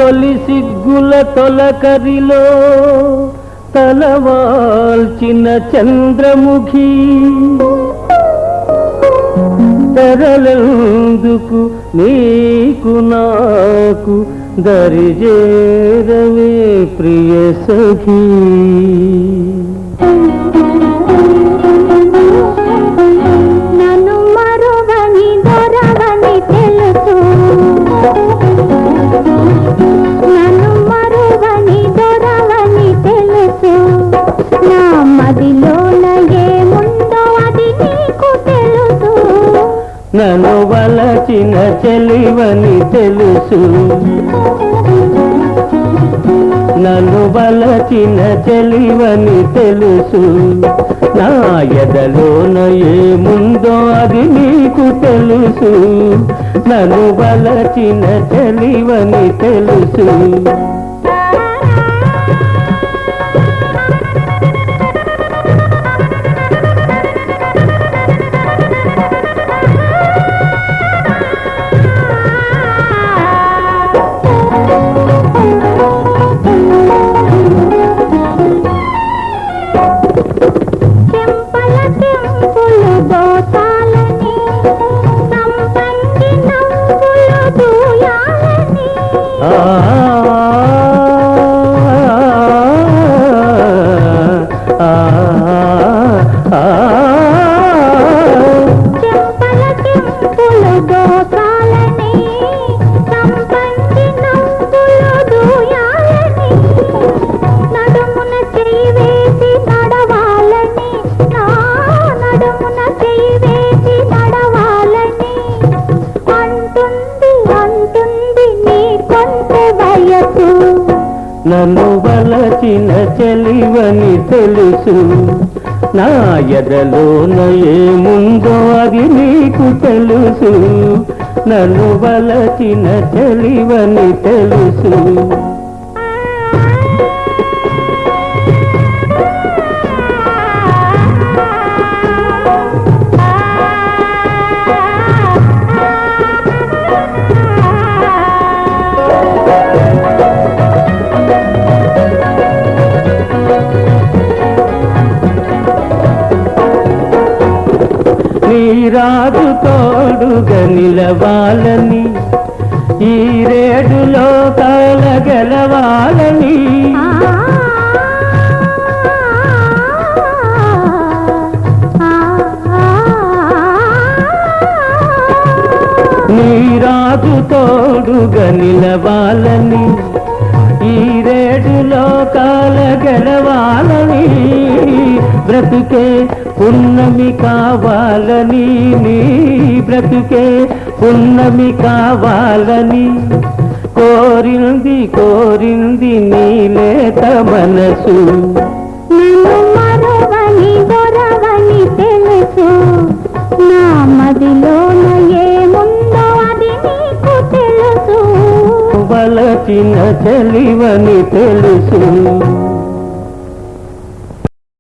తొలి సిగ్గుల తొలకరిలో తలవాల్చిన చంద్రముఖి తెరలెందుకు నీకు నాకు దరిజేరవే ప్రియ సఖీ. నన్ను మరువని దొరవని తెలుసు, నన్ను మరువని దొరవని తెలుసు, నా మదిలోన ఏముందో అది నీకు తెలుసు. నన్ను వలచిన చెలివని తెలుసు, నన్ను వలచిన చెలివని తెలుసు, నా ఎదలోన ఏముందో అది నీకు తెలుసు. నన్ను వలచిన చెలివని తెలుసు. నన్ను వలచిన చెలివని తెలుసు, నా ఎదలోన ఏముందో అది నీకు తెలుసు. నన్ను వలచిన చెలివని తెలుసు. రాజు తోడుగా నిలవాలని, ఈ రేడులో కాల గెలవాలని, నీ రాజు తోడుగా నిలవాలని, ఈ రేడులో కాల గెలవాలని, బ్రతుకే పున్నమి కావాలని, నీ బ్రతుకే పున్నమి కావాలని, కోరింది కోరింది నీలేత మనసు. నన్ను మరువని దొరవని తెలుసు, నా మదిలోన ఏముందో అది నీకు తెలుసు. వలచిన చెలివని తెలుసు.